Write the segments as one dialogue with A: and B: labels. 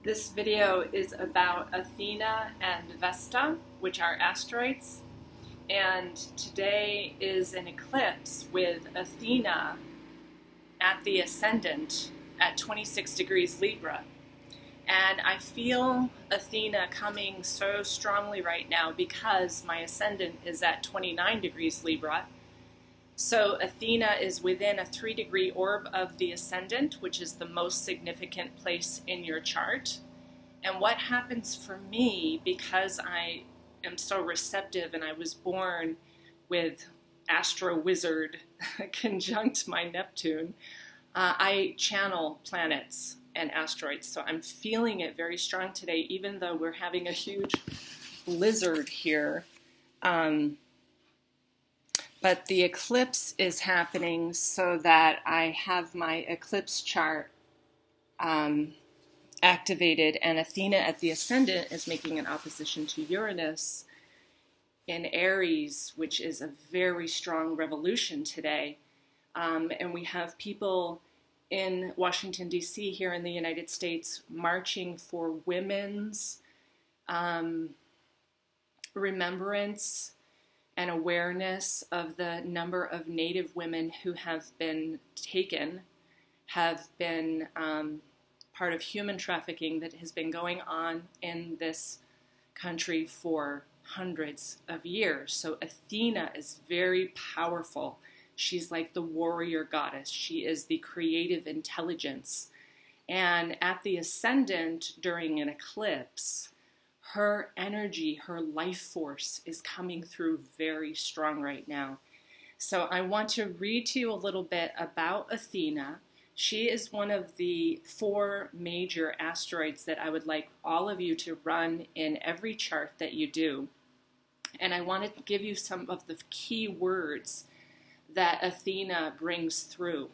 A: This video is about Athena and Vesta, which are asteroids, and today is an eclipse with Athena at the ascendant at 26 degrees Libra. And I feel Athena coming so strongly right now because my ascendant is at 29 degrees Libra. So Athena is within a 3-degree orb of the ascendant, which is the most significant place in your chart. And what happens for me, because I am so receptive and I was born with Astro Wizard conjunct my Neptune, I channel planets and asteroids. So I'm feeling it very strong today, even though we're having a huge blizzard here. But the eclipse is happening so that I have my eclipse chart activated, and Athena at the ascendant is making an opposition to Uranus in Aries, which is a very strong revolution today. And we have people in Washington, D.C., here in the United States, marching for women's remembrance and awareness of the number of Native women who have been taken, have been part of human trafficking that has been going on in this country for hundreds of years. So Athena is very powerful. She's like the warrior goddess. She is the creative intelligence. And at the ascendant during an eclipse, her energy, her life force is coming through very strong right now. So I want to read to you a little bit about Athena. She is one of the 4 major asteroids that I would like all of you to run in every chart that you do. And I want to give you some of the key words that Athena brings through.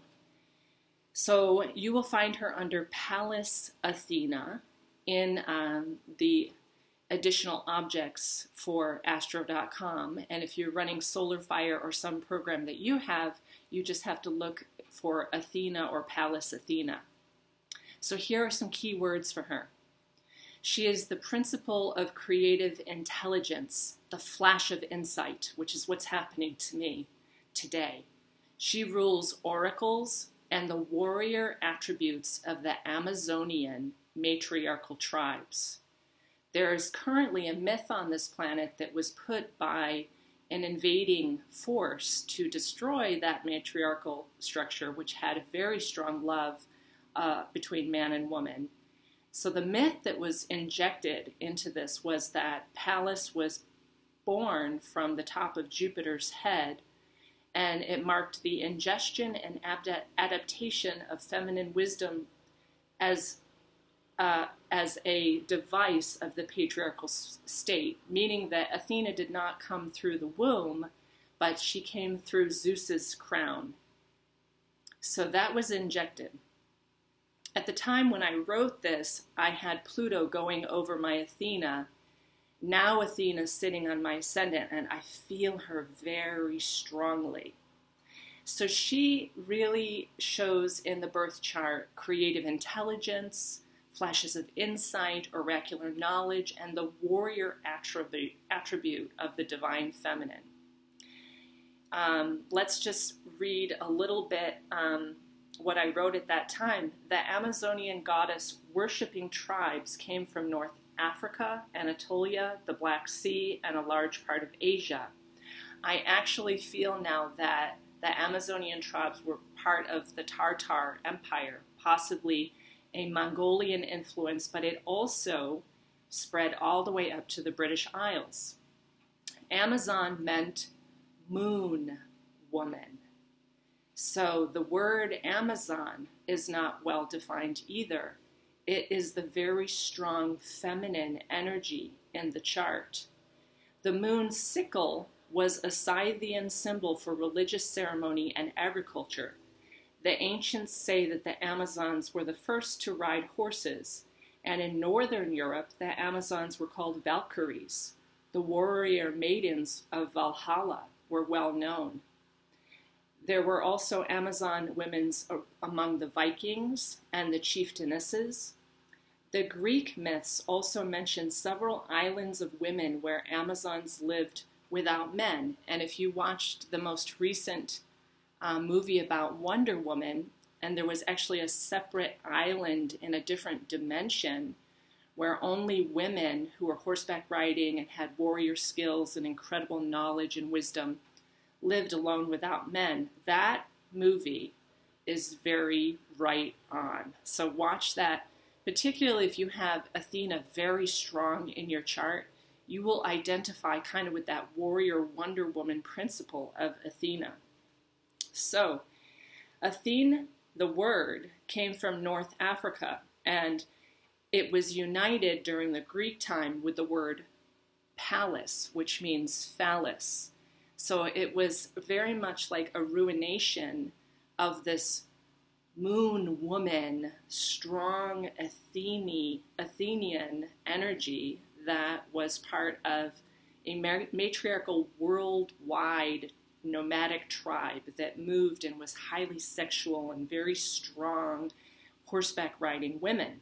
A: So you will find her under Pallas Athena in the additional objects for astro.com, and if you're running Solar Fire or some program that you have, you just have to look for Athena or Pallas Athena. So here are some key words for her. She is the principle of creative intelligence, the flash of insight, which is what's happening to me today. She rules oracles and the warrior attributes of the Amazonian matriarchal tribes. There is currently a myth on this planet that was put by an invading force to destroy that matriarchal structure, which had a very strong love between man and woman. So the myth that was injected into this was that Pallas was born from the top of Jupiter's head, and it marked the ingestion and adaptation of feminine wisdom as a device of the patriarchal state, meaning that Athena did not come through the womb, but she came through Zeus's crown. So that was injected. At the time when I wrote this, I had Pluto going over my Athena. Now Athena's sitting on my ascendant, and I feel her very strongly. So she really shows in the birth chart creative intelligence, flashes of insight, oracular knowledge, and the warrior attribute of the divine feminine. Let's just read a little bit what I wrote at that time. The Amazonian goddess worshipping tribes came from North Africa, Anatolia, the Black Sea, and a large part of Asia. I actually feel now that the Amazonian tribes were part of the Tartar Empire, possibly a Mongolian influence, but it also spread all the way up to the British Isles. Amazon meant moon woman. So the word Amazon is not well defined either. It is the very strong feminine energy in the chart. The moon sickle was a Scythian symbol for religious ceremony and agriculture. The ancients say that the Amazons were the first to ride horses, and in northern Europe, the Amazons were called Valkyries. The warrior maidens of Valhalla were well known. There were also Amazon women among the Vikings and the chieftainesses. The Greek myths also mention several islands of women where Amazons lived without men. And if you watched the most recent movie about Wonder Woman, and there was actually a separate island in a different dimension where only women who were horseback riding and had warrior skills and incredible knowledge and wisdom lived alone without men. That movie is very right on. So watch that, particularly if you have Athena very strong in your chart. You will identify kind of with that warrior Wonder Woman principle of Athena. So Athene, the word, came from North Africa, and it was united during the Greek time with the word palace, which means phallus. So it was very much like a ruination of this moon woman, strong Athenian energy that was part of a matriarchal worldwide nomadic tribe that moved and was highly sexual and very strong horseback riding women.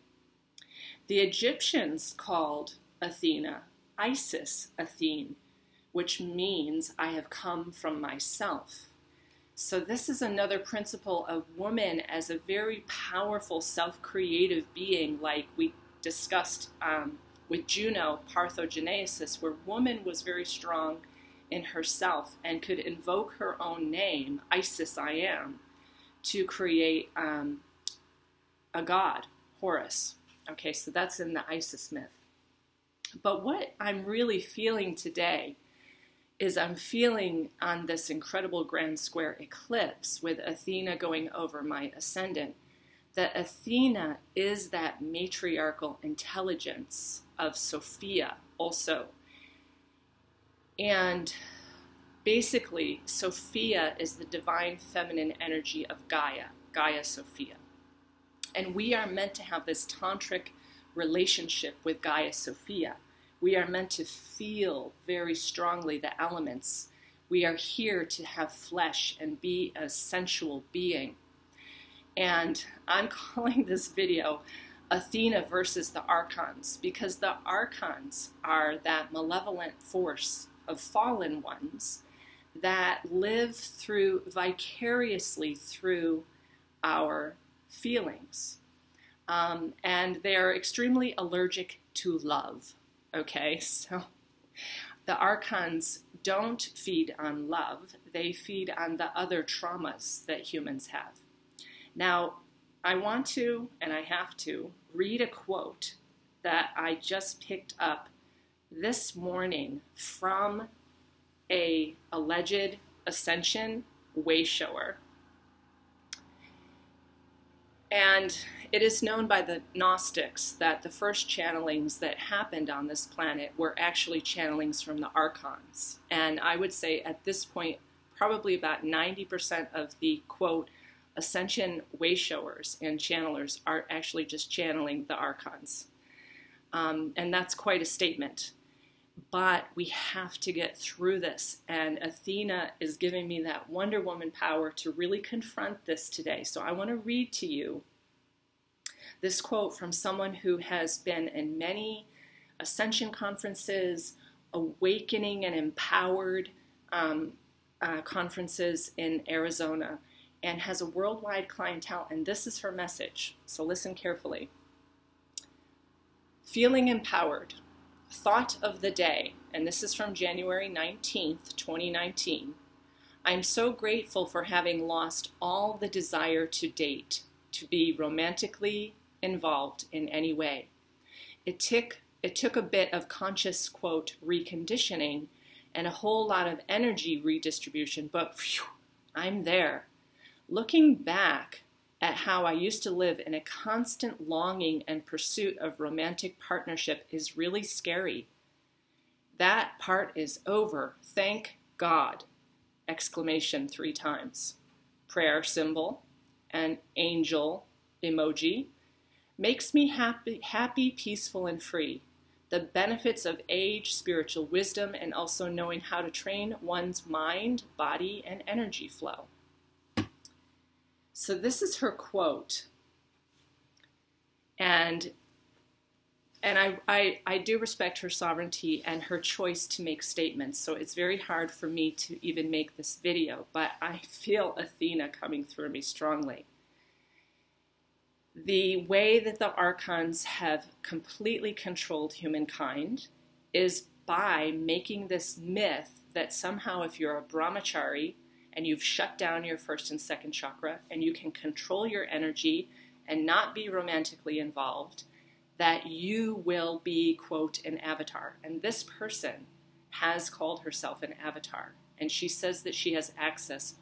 A: The Egyptians called Athena Isis Athene, which means I have come from myself. So this is another principle of woman as a very powerful self-creative being, like we discussed with Juno, parthenogenesis, where woman was very strong in herself and could invoke her own name, Isis I am, to create a god, Horus. Okay, so that's in the Isis myth. But what I'm really feeling today is I'm feeling on this incredible grand square eclipse with Athena going over my ascendant, that Athena is that matriarchal intelligence of Sophia also. And basically, Sophia is the divine feminine energy of Gaia, Gaia Sophia. And we are meant to have this tantric relationship with Gaia Sophia. We are meant to feel very strongly the elements. We are here to have flesh and be a sensual being. And I'm calling this video Athena versus the Archons, because the Archons are that malevolent force of fallen ones that live vicariously through our feelings. And they're extremely allergic to love. Okay, so the Archons don't feed on love. They feed on the other traumas that humans have. Now, I want to, and I have to, read a quote that I just picked up this morning from a alleged ascension way shower. And it is known by the Gnostics that the first channelings that happened on this planet were actually channelings from the Archons. And I would say at this point, probably about 90% of the, quote, ascension wayshowers and channelers are actually just channeling the Archons. And that's quite a statement. But we have to get through this. And Athena is giving me that Wonder Woman power to really confront this today. So I want to read to you this quote from someone who has been in many ascension conferences, awakening and empowered conferences in Arizona, and has a worldwide clientele. And this is her message. So listen carefully. Feeling empowered. Thought of the day, and this is from January 19th, 2019. I'm so grateful for having lost all the desire to date, to be romantically involved in any way. It took a bit of conscious, quote, reconditioning and a whole lot of energy redistribution, but phew, I'm there. Looking back at how I used to live in a constant longing and pursuit of romantic partnership is really scary. That part is over. Thank God! Exclamation 3 times. Prayer symbol, an angel emoji. Makes me happy, peaceful, and free. The benefits of age, spiritual wisdom, and also knowing how to train one's mind, body, and energy flow. So this is her quote. And And I do respect her sovereignty and her choice to make statements, so it's very hard for me to even make this video, but I feel Athena coming through me strongly. The way that the Archons have completely controlled humankind is by making this myth that somehow if you're a brahmachari and you've shut down your first and second chakra and you can control your energy and not be romantically involved, that you will be, quote, an avatar. And this person has called herself an avatar. And she says that she has access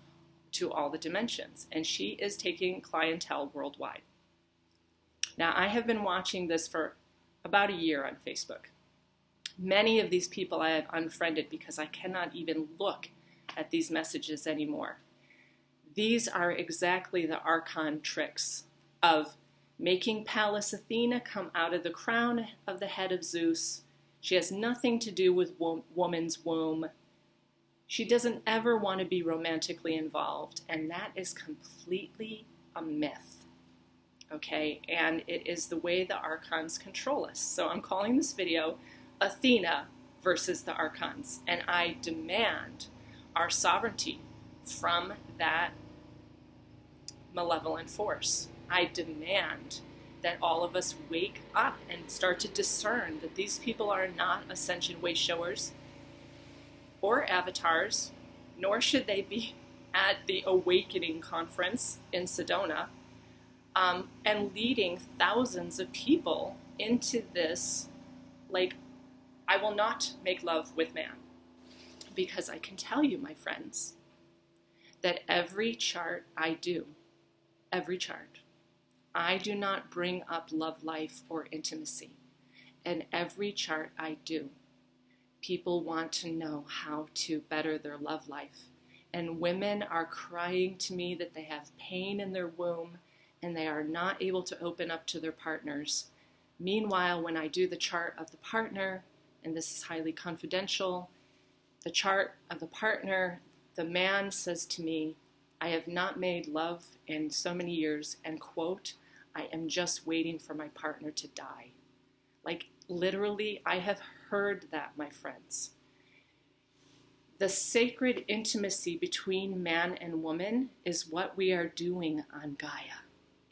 A: to all the dimensions. And she is taking clientele worldwide. Now, I have been watching this for about a year on Facebook. Many of these people I have unfriended because I cannot even look at these messages anymore. These are exactly the Archon tricks of making Pallas Athena come out of the crown of the head of Zeus. She has nothing to do with woman's womb. She doesn't ever want to be romantically involved, and that is completely a myth. Okay, and it is the way the Archons control us. So I'm calling this video Athena versus the Archons, and I demand our sovereignty from that malevolent force. I demand that all of us wake up and start to discern that these people are not ascension way showers or avatars, nor should they be at the Awakening Conference in Sedona, and leading thousands of people into this, like, I will not make love with man. Because I can tell you, my friends, that every chart I do, every chart, I do not bring up love life or intimacy. And every chart I do, people want to know how to better their love life. And women are crying to me that they have pain in their womb and they are not able to open up to their partners. Meanwhile, when I do the chart of the partner, and this is highly confidential, the chart of the partner, the man says to me, I have not made love in so many years, and quote, I am just waiting for my partner to die. Like, literally, I have heard that, my friends. The sacred intimacy between man and woman is what we are doing on Gaia.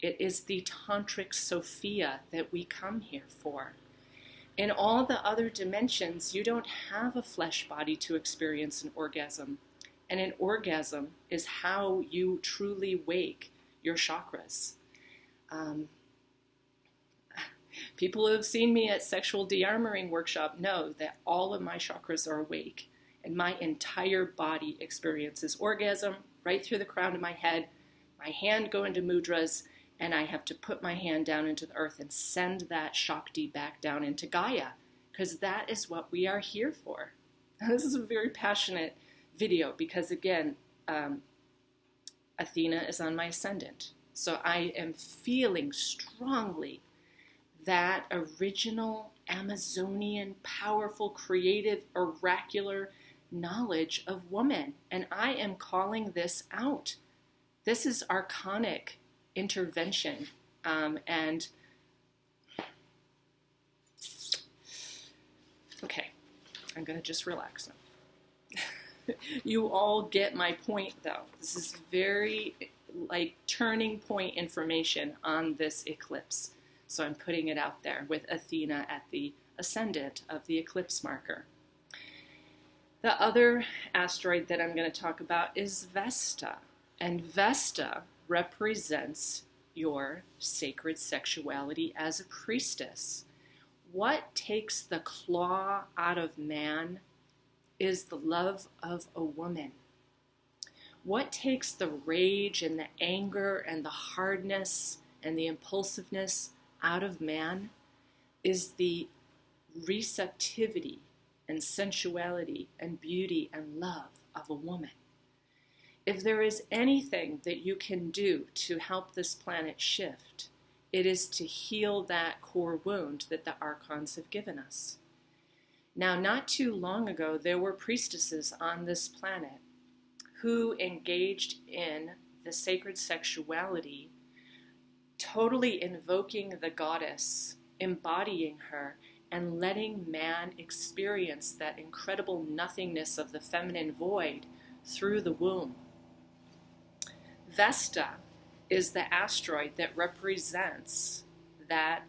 A: It is the Tantric Sophia that we come here for. In all the other dimensions, you don't have a flesh body to experience an orgasm. And an orgasm is how you truly wake your chakras. People who have seen me at Sexual De-Armoring Workshop know that all of my chakras are awake. And my entire body experiences orgasm right through the crown of my head. My hand go into mudras, and I have to put my hand down into the earth and send that Shakti back down into Gaia, because that is what we are here for. This is a very passionate video because, again, Athena is on my ascendant. So I am feeling strongly that original Amazonian, powerful, creative, oracular knowledge of woman. And I am calling this out. This is archonic intervention. And okay, I'm going to just relax now. You all get my point, though. This is very, like, turning point information on this eclipse. So I'm putting it out there with Athena at the ascendant of the eclipse marker. The other asteroid that I'm going to talk about is Vesta. And Vesta represents your sacred sexuality as a priestess. What takes the claw out of man is the love of a woman. What takes the rage and the anger and the hardness and the impulsiveness out of man is the receptivity and sensuality and beauty and love of a woman. If there is anything that you can do to help this planet shift, it is to heal that core wound that the Archons have given us. Now, not too long ago, there were priestesses on this planet who engaged in the sacred sexuality, totally invoking the goddess embodying her, and letting man experience that incredible nothingness of the feminine void through the womb. Vesta is the asteroid that represents that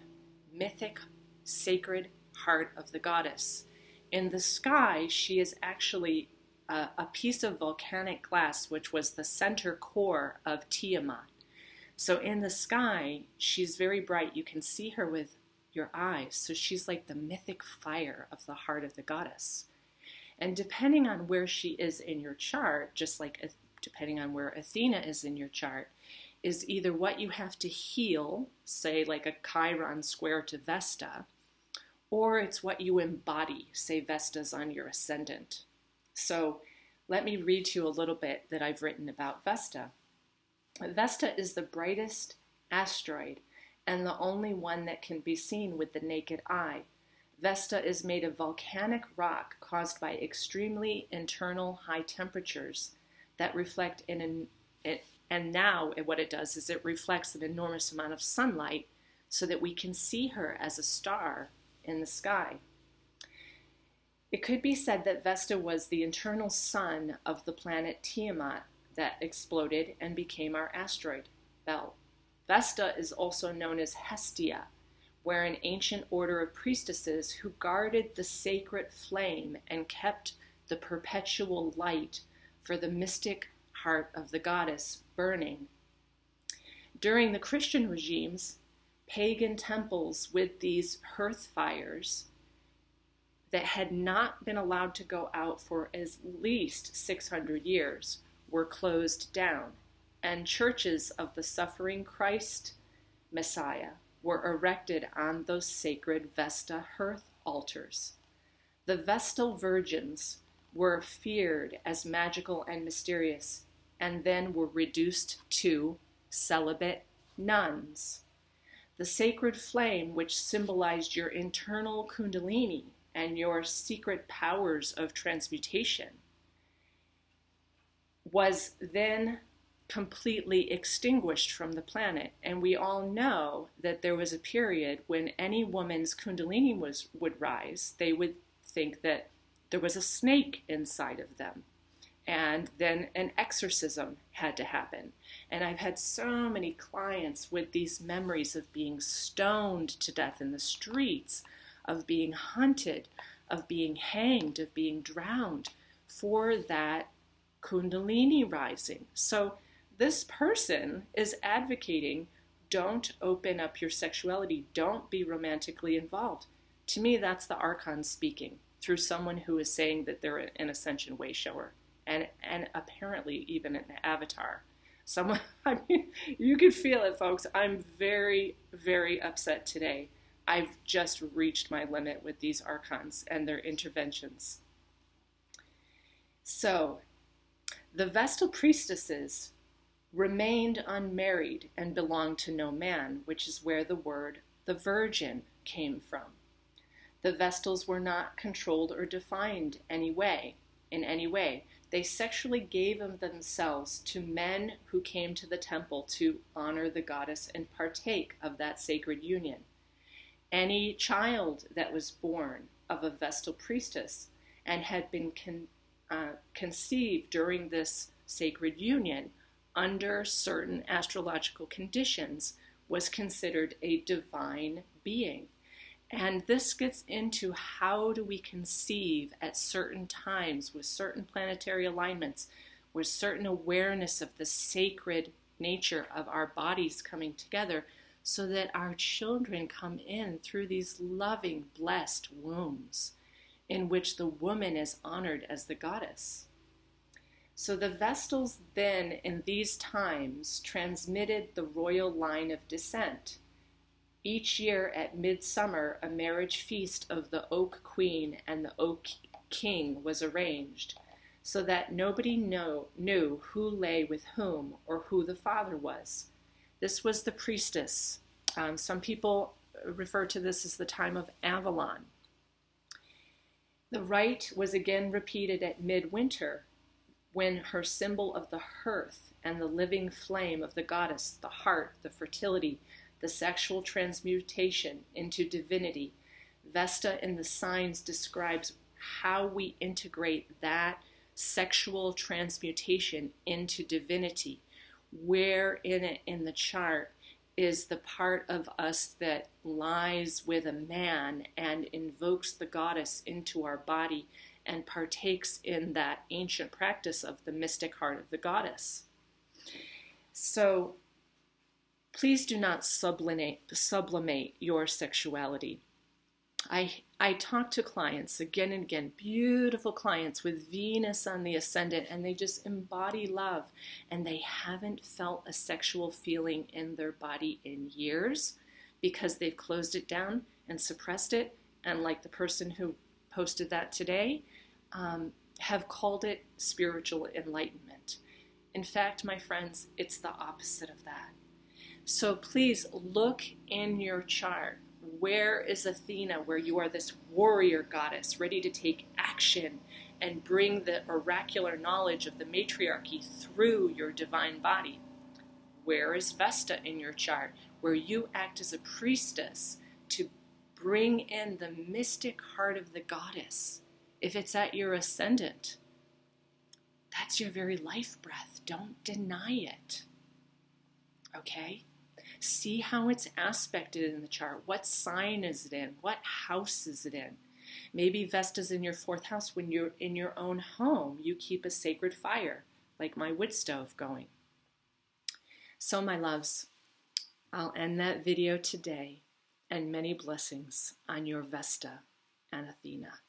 A: mythic, sacred heart of the goddess. In the sky, she is actually a piece of volcanic glass, which was the center core of Tiamat. So in the sky, she's very bright. You can see her with your eyes. So she's like the mythic fire of the heart of the goddess. And depending on where she is in your chart, just like depending on where Athena is in your chart, is either what you have to heal, say like a Chiron square to Vesta, or it's what you embody, say Vesta's on your ascendant. So let me read to you a little bit that I've written about Vesta. Vesta is the brightest asteroid and the only one that can be seen with the naked eye. Vesta is made of volcanic rock caused by extremely internal high temperatures that reflect and now what it does is it reflects an enormous amount of sunlight so that we can see her as a star in the sky. It could be said that Vesta was the internal sun of the planet Tiamat that exploded and became our asteroid belt. Vesta is also known as Hestia, where an ancient order of priestesses who guarded the sacred flame and kept the perpetual light for the mystic heart of the goddess burning. During the Christian regimes, pagan temples with these hearth fires that had not been allowed to go out for at least 600 years were closed down, and churches of the suffering Christ Messiah were erected on those sacred Vesta hearth altars. The Vestal virgins were feared as magical and mysterious, and then were reduced to celibate nuns. The sacred flame, which symbolized your internal kundalini and your secret powers of transmutation, was then completely extinguished from the planet. And we all know that there was a period when any woman's kundalini would rise, they would think that there was a snake inside of them. And then an exorcism had to happen. And I've had so many clients with these memories of being stoned to death in the streets, of being hunted, of being hanged, of being drowned for that kundalini rising. So this person is advocating, don't open up your sexuality, don't be romantically involved. To me, that's the Archons speaking through someone who is saying that they're an ascension way shower. And apparently even an avatar. Someone, I mean, you can feel it, folks. I'm very, very upset today. I've just reached my limit with these Archons and their interventions. So, the Vestal priestesses remained unmarried and belonged to no man, which is where the word the virgin came from. The Vestals were not controlled or defined in any way. They sexually gave of themselves to men who came to the temple to honor the goddess and partake of that sacred union. Any child that was born of a Vestal priestess and had been conceived during this sacred union under certain astrological conditions was considered a divine being. And this gets into how do we conceive at certain times with certain planetary alignments, with certain awareness of the sacred nature of our bodies coming together so that our children come in through these loving, blessed wombs in which the woman is honored as the goddess. So the Vestals then, in these times, transmitted the royal line of descent. Each year at midsummer, a marriage feast of the Oak Queen and the Oak King was arranged, so that nobody knew who lay with whom or who the father was. This was the priestess. Some people refer to this as the time of Avalon. The rite was again repeated at midwinter, when her symbol of the hearth and the living flame of the goddess, the heart, the fertility, the sexual transmutation into divinity. Vesta in the signs describes how we integrate that sexual transmutation into divinity. Where in it in the chart is the part of us that lies with a man and invokes the goddess into our body and partakes in that ancient practice of the mystic heart of the goddess. So please do not sublimate your sexuality. I talk to clients again and again, beautiful clients with Venus on the ascendant, and they just embody love, and they haven't felt a sexual feeling in their body in years because they've closed it down and suppressed it, and like the person who posted that today, have called it spiritual enlightenment. In fact, my friends, it's the opposite of that. So please look in your chart. Where is Athena, where you are this warrior goddess ready to take action and bring the oracular knowledge of the matriarchy through your divine body? Where is Vesta in your chart, where you act as a priestess to bring in the mystic heart of the goddess? If it's at your ascendant, that's your very life breath. Don't deny it. Okay? See how it's aspected in the chart. What sign is it in? What house is it in? Maybe Vesta's in your 4th house. When you're in your own home, you keep a sacred fire, like my wood stove going. So my loves, I'll end that video today, and many blessings on your Vesta and Athena.